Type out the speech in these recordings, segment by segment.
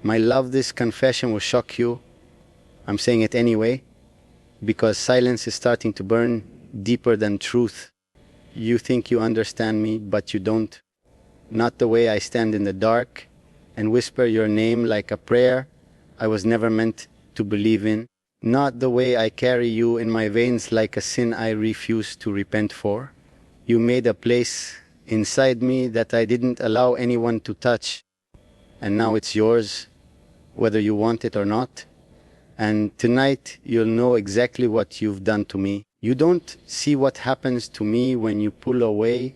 My love, this confession will shock you. I'm saying it anyway, because silence is starting to burn deeper than truth. You think you understand me, but you don't. Not the way I stand in the dark and whisper your name like a prayer I was never meant to believe in. Not the way I carry you in my veins like a sin I refuse to repent for. You made a place inside me that I didn't allow anyone to touch, and now it's yours, whether you want it or not. And tonight you'll know exactly what you've done to me. You don't see what happens to me when you pull away.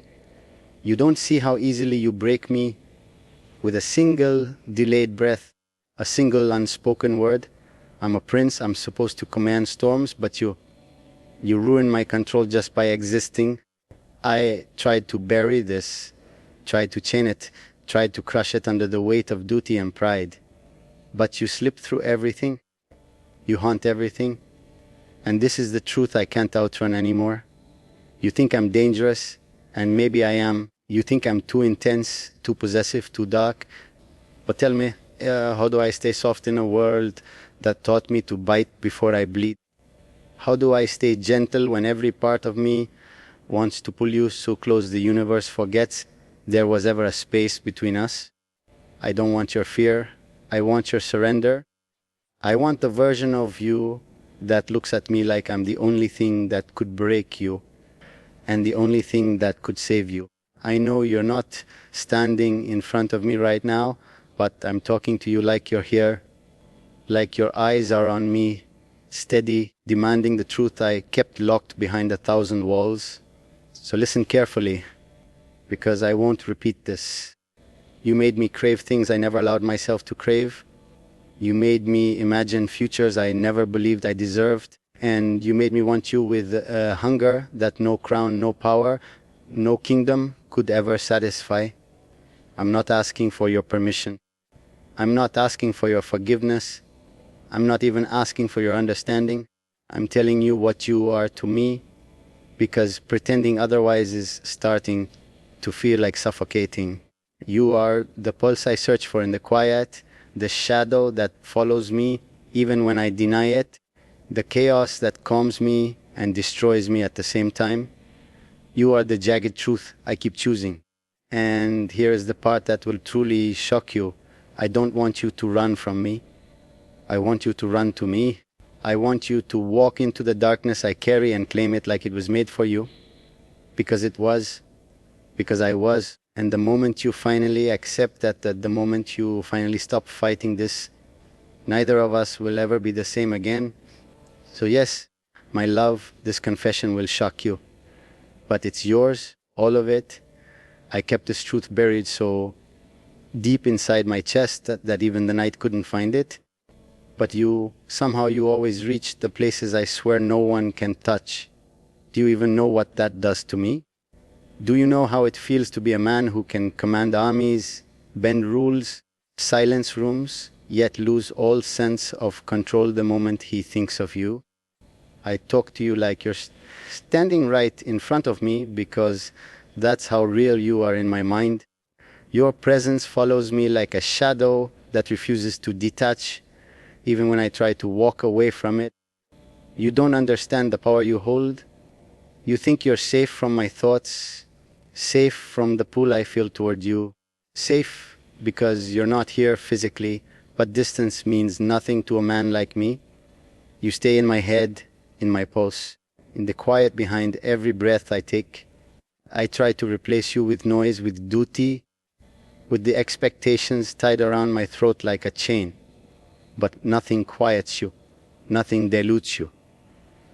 You don't see how easily you break me with a single delayed breath, a single unspoken word. I'm a prince, I'm supposed to command storms, but you ruin my control just by existing. I tried to bury this, tried to chain it, tried to crush it under the weight of duty and pride. But you slip through everything, you haunt everything, and this is the truth I can't outrun anymore. You think I'm dangerous, and maybe I am. You think I'm too intense, too possessive, too dark. But tell me, how do I stay soft in a world that taught me to bite before I bleed? How do I stay gentle when every part of me wants to pull you so close the universe forgets there was ever a space between us? I don't want your fear. I want your surrender. I want the version of you that looks at me like I'm the only thing that could break you and the only thing that could save you. I know you're not standing in front of me right now, but I'm talking to you like you're here, like your eyes are on me, steady, demanding the truth I kept locked behind 1,000 walls. So listen carefully, because I won't repeat this. You made me crave things I never allowed myself to crave. You made me imagine futures I never believed I deserved. And you made me want you with a hunger that no crown, no power, no kingdom could ever satisfy. I'm not asking for your permission. I'm not asking for your forgiveness. I'm not even asking for your understanding. I'm telling you what you are to me, because pretending otherwise is starting to feel like suffocating. You are the pulse I search for in the quiet, the shadow that follows me even when I deny it, the chaos that calms me and destroys me at the same time. You are the jagged truth I keep choosing. And here is the part that will truly shock you. I don't want you to run from me. I want you to run to me. I want you to walk into the darkness I carry and claim it like it was made for you. Because it was. Because I was. And the moment you finally accept that, the moment you finally stop fighting this, neither of us will ever be the same again. So yes, my love, this confession will shock you. But it's yours, all of it. I kept this truth buried so deep inside my chest that even the night couldn't find it. But somehow you always reach the places I swear no one can touch. Do you even know what that does to me? Do you know how it feels to be a man who can command armies, bend rules, silence rooms, yet lose all sense of control the moment he thinks of you? I talk to you like you're standing right in front of me, because that's how real you are in my mind. Your presence follows me like a shadow that refuses to detach, even when I try to walk away from it. You don't understand the power you hold. You think you're safe from my thoughts, safe from the pull I feel toward you, safe because you're not here physically, but distance means nothing to a man like me. You stay in my head, in my pulse, in the quiet behind every breath I take. I try to replace you with noise, with duty, with the expectations tied around my throat like a chain. But nothing quiets you, nothing dilutes you.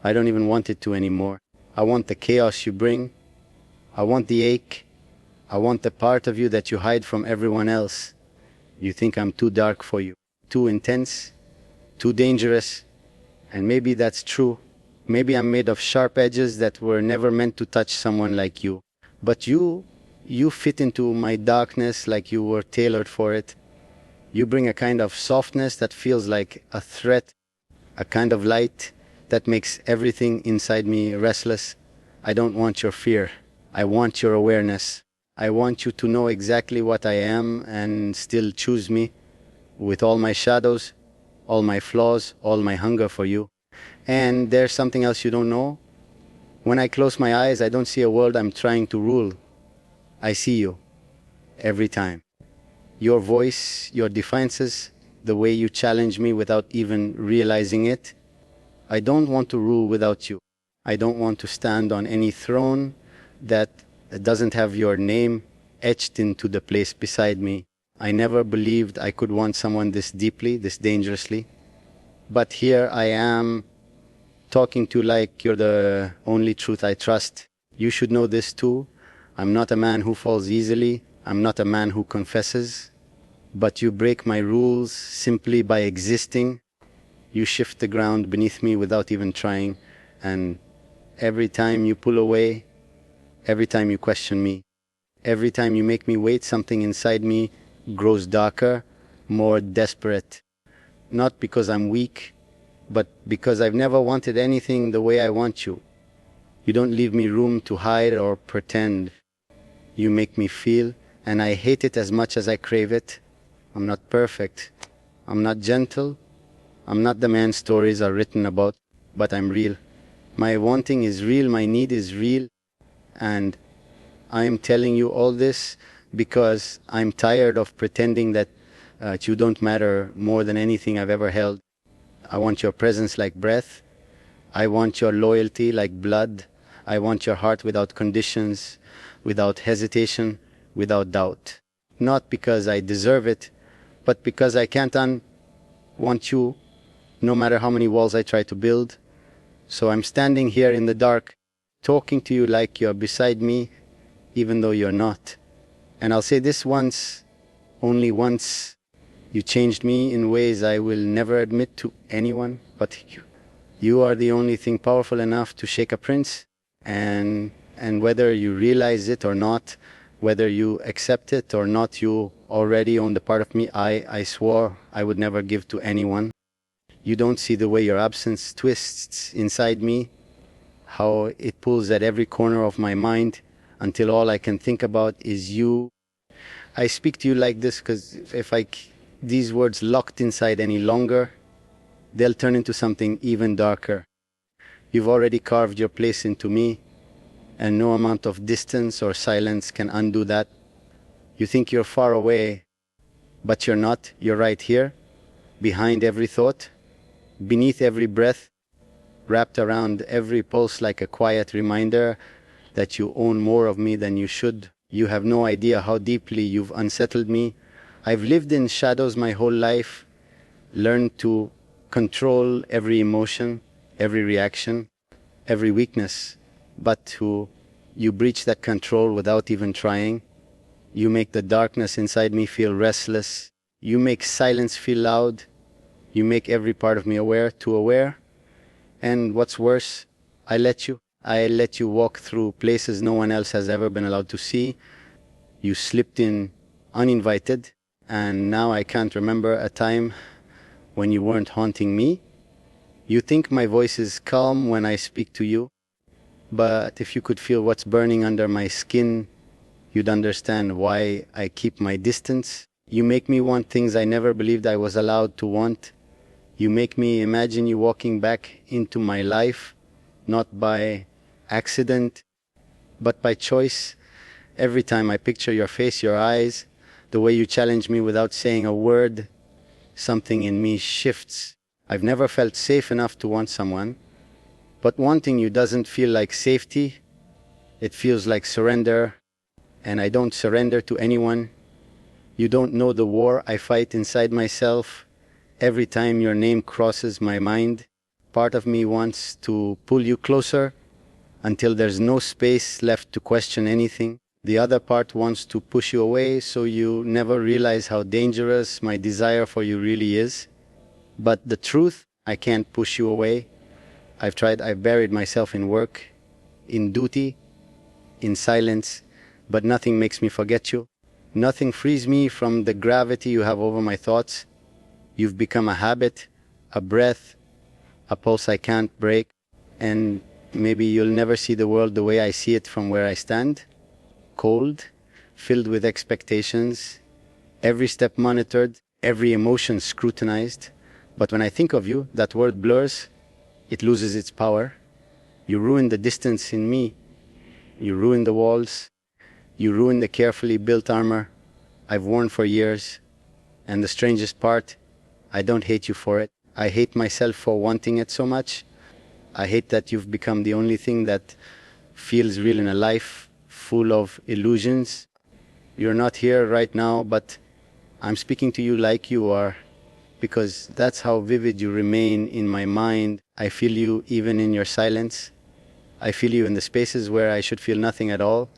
I don't even want it to anymore. I want the chaos you bring. I want the ache. I want the part of you that you hide from everyone else. You think I'm too dark for you, too intense, too dangerous. And maybe that's true. Maybe I'm made of sharp edges that were never meant to touch someone like you. But you fit into my darkness like you were tailored for it. You bring a kind of softness that feels like a threat, a kind of light that makes everything inside me restless. I don't want your fear. I want your awareness. I want you to know exactly what I am and still choose me, with all my shadows, all my flaws, all my hunger for you. And there's something else you don't know. When I close my eyes, I don't see a world I'm trying to rule. I see you every time. Your voice, your defiances, the way you challenge me without even realizing it. I don't want to rule without you. I don't want to stand on any throne that doesn't have your name etched into the place beside me. I never believed I could want someone this deeply, this dangerously. But here I am, talking to you like you're the only truth I trust. You should know this too. I'm not a man who falls easily. I'm not a man who confesses. But you break my rules simply by existing. You shift the ground beneath me without even trying. And every time you pull away, every time you question me, every time you make me wait, something inside me grows darker, more desperate. Not because I'm weak, but because I've never wanted anything the way I want you. You don't leave me room to hide or pretend. You make me feel, and I hate it as much as I crave it. I'm not perfect. I'm not gentle. I'm not the man stories are written about, but I'm real. My wanting is real, my need is real, and I am telling you all this because I'm tired of pretending that you don't matter more than anything I've ever held. I want your presence like breath. I want your loyalty like blood. I want your heart without conditions, without hesitation, without doubt. Not because I deserve it, but because I can't want you, no matter how many walls I try to build. So I'm standing here in the dark, talking to you like you're beside me, even though you're not. And I'll say this once, only once. You changed me in ways I will never admit to anyone but you. You are the only thing powerful enough to shake a prince. And whether you realize it or not, whether you accept it or not, you already own the part of me I swore I would never give to anyone. You don't see the way your absence twists inside me, how it pulls at every corner of my mind until all I can think about is you. I speak to you like this because if these words locked inside any longer, they'll turn into something even darker. You've already carved your place into me, and no amount of distance or silence can undo that. You think you're far away, but you're not. You're right here, behind every thought, beneath every breath, wrapped around every pulse like a quiet reminder that you own more of me than you should. You have no idea how deeply you've unsettled me. I've lived in shadows my whole life, learned to control every emotion, every reaction, every weakness. But you breach that control without even trying. You make the darkness inside me feel restless. You make silence feel loud. You make every part of me too aware. And what's worse, I let you walk through places no one else has ever been allowed to see. You slipped in uninvited, and now I can't remember a time when you weren't haunting me. You think my voice is calm when I speak to you, but if you could feel what's burning under my skin, you'd understand why I keep my distance. You make me want things I never believed I was allowed to want. You make me imagine you walking back into my life, not by accident, but by choice. Every time I picture your face, your eyes, the way you challenge me without saying a word, something in me shifts. I've never felt safe enough to want someone, but wanting you doesn't feel like safety. It feels like surrender, and I don't surrender to anyone. You don't know the war I fight inside myself. Every time your name crosses my mind, part of me wants to pull you closer until there's no space left to question anything. The other part wants to push you away so you never realize how dangerous my desire for you really is. But the truth, I can't push you away. I've tried, I've buried myself in work, in duty, in silence, but nothing makes me forget you. Nothing frees me from the gravity you have over my thoughts. You've become a habit, a breath, a pulse I can't break, and maybe you'll never see the world the way I see it from where I stand. Cold, filled with expectations, every step monitored, every emotion scrutinized. But when I think of you, that word blurs, it loses its power. You ruin the distance in me. You ruin the walls. You ruin the carefully built armor I've worn for years. And the strangest part, I don't hate you for it. I hate myself for wanting it so much. I hate that you've become the only thing that feels real in a life full of illusions. You're not here right now, but I'm speaking to you like you are, because that's how vivid you remain in my mind. I feel you even in your silence. I feel you in the spaces where I should feel nothing at all.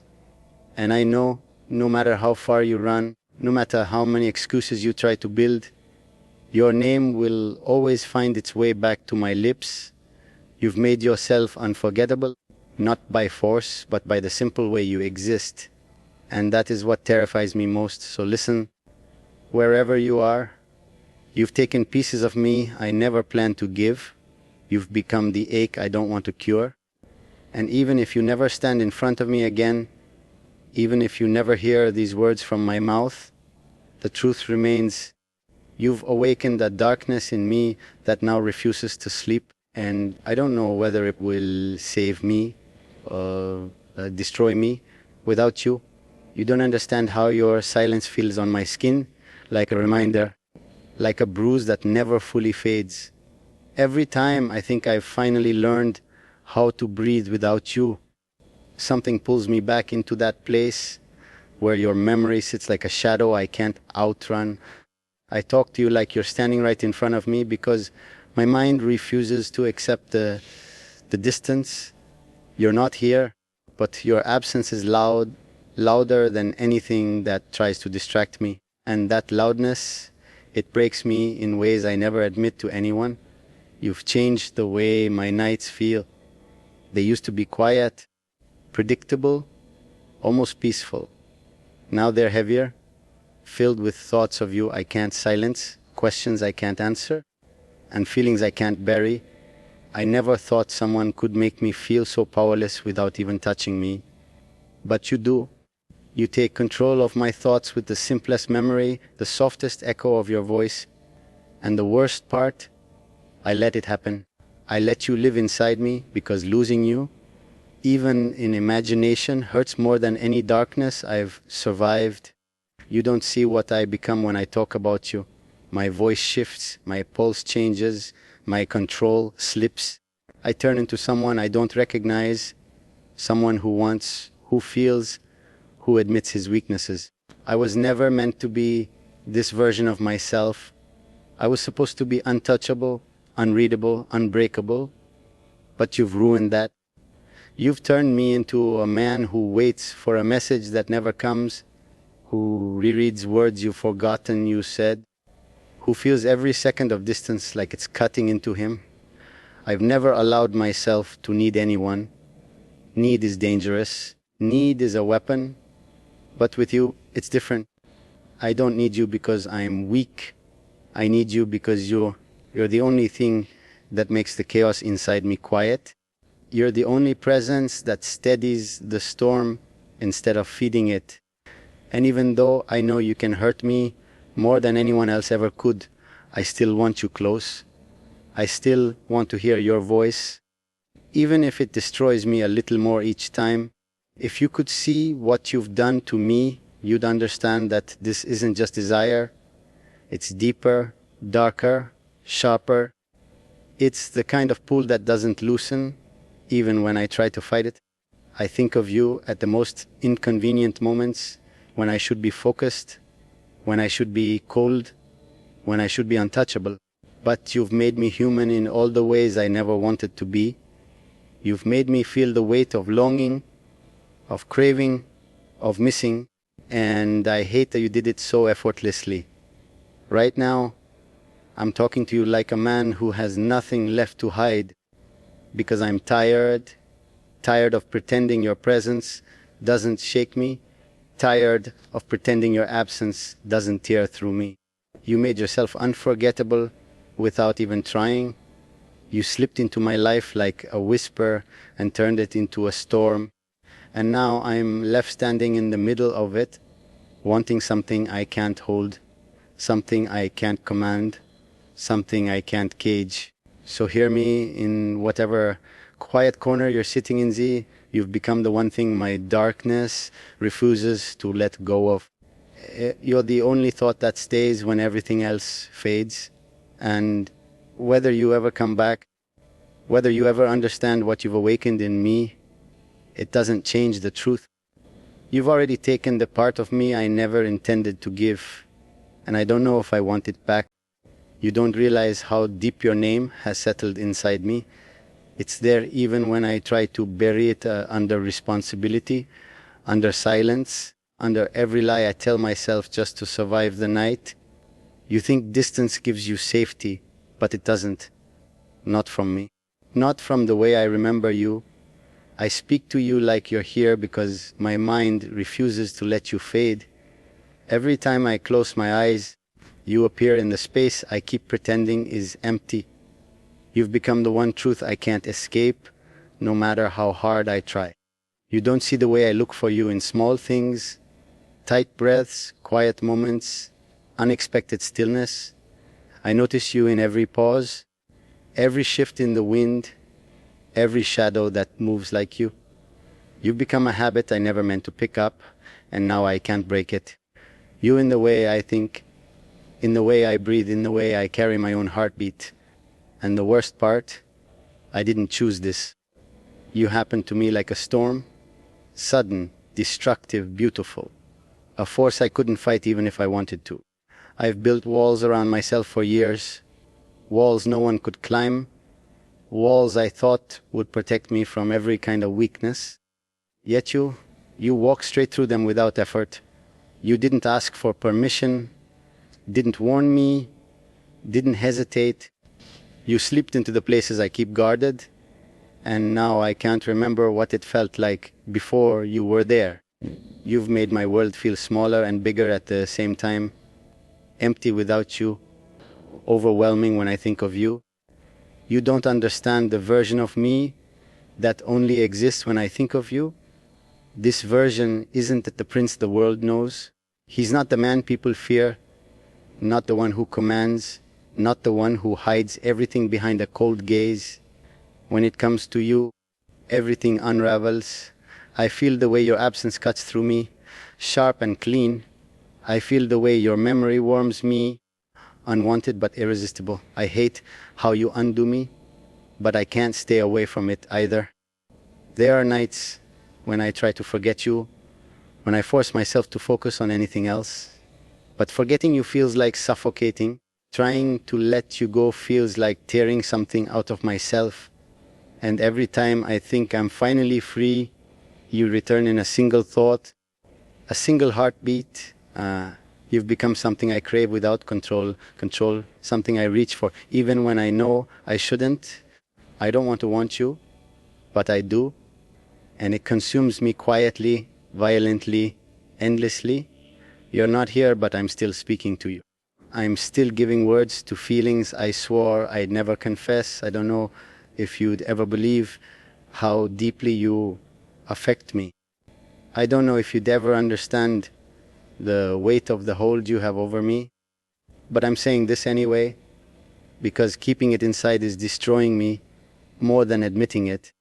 And I know, no matter how far you run, no matter how many excuses you try to build, your name will always find its way back to my lips. You've made yourself unforgettable, not by force, but by the simple way you exist. And that is what terrifies me most. So listen, wherever you are, you've taken pieces of me I never planned to give. You've become the ache I don't want to cure. And even if you never stand in front of me again, even if you never hear these words from my mouth, the truth remains. You've awakened a darkness in me that now refuses to sleep. And I don't know whether it will save me or destroy me without you. You don't understand how your silence feels on my skin, like a reminder, like a bruise that never fully fades. Every time I think I've finally learned how to breathe without you, something pulls me back into that place where your memory sits like a shadow I can't outrun. I talk to you like you're standing right in front of me because my mind refuses to accept the distance. You're not here, but your absence is louder than anything that tries to distract me. And that loudness, it breaks me in ways I never admit to anyone. You've changed the way my nights feel. They used to be quiet, predictable, almost peaceful. Now they're heavier, filled with thoughts of you I can't silence, questions I can't answer, and feelings I can't bury. I never thought someone could make me feel so powerless without even touching me. But you do. You take control of my thoughts with the simplest memory, the softest echo of your voice. And the worst part, I let it happen. I let you live inside me because losing you, even in imagination, hurts more than any darkness I've survived. You don't see what I become when I talk about you. My voice shifts, my pulse changes, my control slips. I turn into someone I don't recognize, someone who wants, who feels, who admits his weaknesses. I was never meant to be this version of myself. I was supposed to be untouchable, unreadable, unbreakable, but you've ruined that. You've turned me into a man who waits for a message that never comes, who rereads words you've forgotten you said, who feels every second of distance like it's cutting into him. I've never allowed myself to need anyone. Need is dangerous. Need is a weapon. But with you, it's different. I don't need you because I'm weak. I need you because you're the only thing that makes the chaos inside me quiet. You're the only presence that steadies the storm instead of feeding it. And even though I know you can hurt me more than anyone else ever could, I still want you close. I still want to hear your voice, even if it destroys me a little more each time. If you could see what you've done to me, you'd understand that this isn't just desire. It's deeper, darker, sharper. It's the kind of pull that doesn't loosen, even when I try to fight it. I think of you at the most inconvenient moments, when I should be focused, when I should be cold, when I should be untouchable. But you've made me human in all the ways I never wanted to be. You've made me feel the weight of longing, of craving, of missing, and I hate that you did it so effortlessly. Right now, I'm talking to you like a man who has nothing left to hide, because I'm tired of pretending your presence doesn't shake me, tired of pretending your absence doesn't tear through me. You made yourself unforgettable without even trying. You slipped into my life like a whisper and turned it into a storm. And now I'm left standing in the middle of it, wanting something I can't hold, something I can't command, something I can't cage. So hear me in whatever quiet corner you're sitting in, Z. You've become the one thing my darkness refuses to let go of. You're the only thought that stays when everything else fades. And whether you ever come back, whether you ever understand what you've awakened in me, it doesn't change the truth. You've already taken the part of me I never intended to give, and I don't know if I want it back. You don't realize how deep your name has settled inside me. It's there even when I try to bury it under responsibility, under silence, under every lie I tell myself just to survive the night. You think distance gives you safety, but it doesn't. Not from me. Not from the way I remember you. I speak to you like you're here because my mind refuses to let you fade. Every time I close my eyes, you appear in the space I keep pretending is empty. You've become the one truth I can't escape, no matter how hard I try. You don't see the way I look for you in small things, tight breaths, quiet moments, unexpected stillness. I notice you in every pause, every shift in the wind, every shadow that moves like you. You've become a habit I never meant to pick up, and now I can't break it. You in the way I think, in the way I breathe, in the way I carry my own heartbeat. And the worst part, I didn't choose this. You happened to me like a storm, sudden, destructive, beautiful. A force I couldn't fight even if I wanted to. I've built walls around myself for years, walls no one could climb, walls I thought would protect me from every kind of weakness. Yet you walk straight through them without effort. You didn't ask for permission, didn't warn me, didn't hesitate. You slipped into the places I keep guarded, and now I can't remember what it felt like before you were there. You've made my world feel smaller and bigger at the same time, empty without you, overwhelming when I think of you. You don't understand the version of me that only exists when I think of you. This version isn't the prince the world knows. He's not the man people fear, not the one who commands, not the one who hides everything behind a cold gaze. When it comes to you, everything unravels. I feel the way your absence cuts through me, sharp and clean. I feel the way your memory warms me, unwanted but irresistible. I hate how you undo me, but I can't stay away from it either. There are nights when I try to forget you, when I force myself to focus on anything else. But forgetting you feels like suffocating. Trying to let you go feels like tearing something out of myself. And every time I think I'm finally free, you return in a single thought, a single heartbeat. You've become something I crave without control, something I reach for, even when I know I shouldn't. I don't want to want you, but I do. And it consumes me quietly, violently, endlessly. You're not here, but I'm still speaking to you. I'm still giving words to feelings I swore I'd never confess. I don't know if you'd ever believe how deeply you affect me. I don't know if you'd ever understand the weight of the hold you have over me. But I'm saying this anyway, because keeping it inside is destroying me more than admitting it.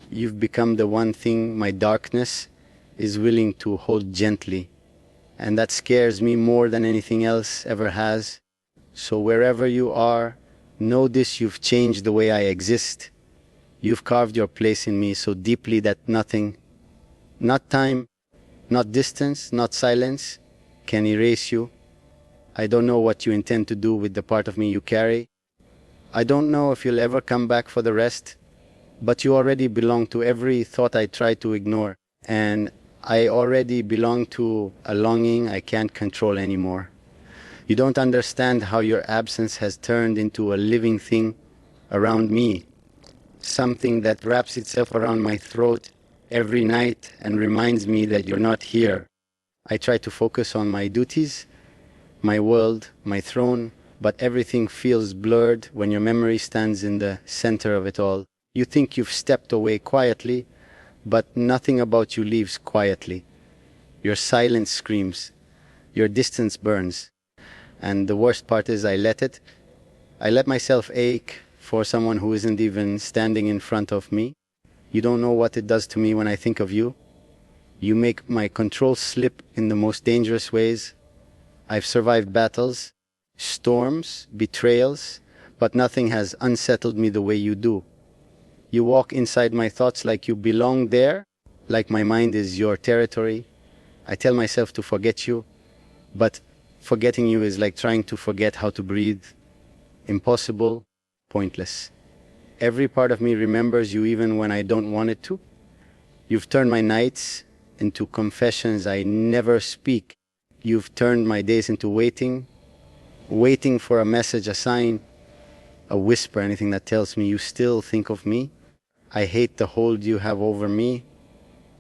You've become the one thing my darkness is willing to hold gently. And that scares me more than anything else ever has. So wherever you are, know this: you've changed the way I exist. You've carved your place in me so deeply that nothing, not time, not distance, not silence, can erase you. I don't know what you intend to do with the part of me you carry. I don't know if you'll ever come back for the rest, but you already belong to every thought I try to ignore. And I already belong to a longing I can't control anymore. You don't understand how your absence has turned into a living thing around me, something that wraps itself around my throat every night and reminds me that you're not here. I try to focus on my duties, my world, my throne, but everything feels blurred when your memory stands in the center of it all. You think you've stepped away quietly, but nothing about you leaves quietly. Your silence screams, your distance burns, And the worst part is I let myself ache for someone who isn't even standing in front of me. You don't know what it does to me when I think of you. You make my control slip in the most dangerous ways. I've survived battles, storms, betrayals, but nothing has unsettled me the way you do. You walk inside my thoughts like you belong there, like my mind is your territory. I tell myself to forget you, but forgetting you is like trying to forget how to breathe. Impossible, pointless. Every part of me remembers you even when I don't want it to. You've turned my nights into confessions I never speak. You've turned my days into waiting for a message, a sign, a whisper, anything that tells me you still think of me. I hate the hold you have over me.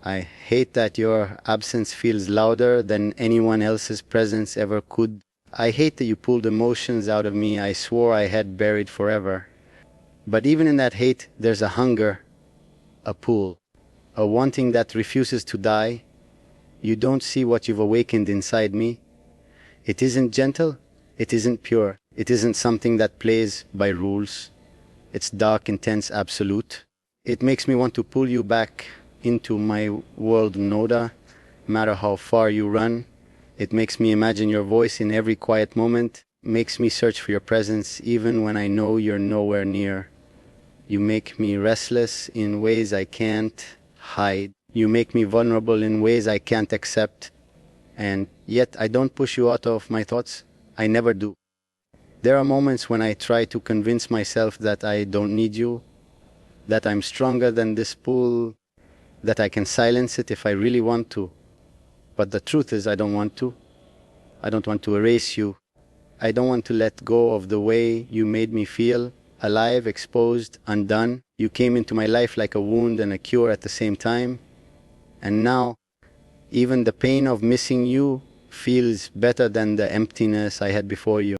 I hate that your absence feels louder than anyone else's presence ever could. I hate that you pulled emotions out of me I swore I had buried forever. But even in that hate, there's a hunger, a pull, a wanting that refuses to die. You don't see what you've awakened inside me. It isn't gentle, it isn't pure, it isn't something that plays by rules. It's dark, intense, absolute. It makes me want to pull you back into my world, Noda, no matter how far you run. It makes me imagine your voice in every quiet moment, makes me search for your presence even when I know you're nowhere near. You make me restless in ways I can't hide. You make me vulnerable in ways I can't accept. And yet I don't push you out of my thoughts. I never do. There are moments when I try to convince myself that I don't need you, that I'm stronger than this pull, that I can silence it if I really want to. But the truth is I don't want to. I don't want to erase you. I don't want to let go of the way you made me feel, alive, exposed, undone. You came into my life like a wound and a cure at the same time. And now, even the pain of missing you feels better than the emptiness I had before you.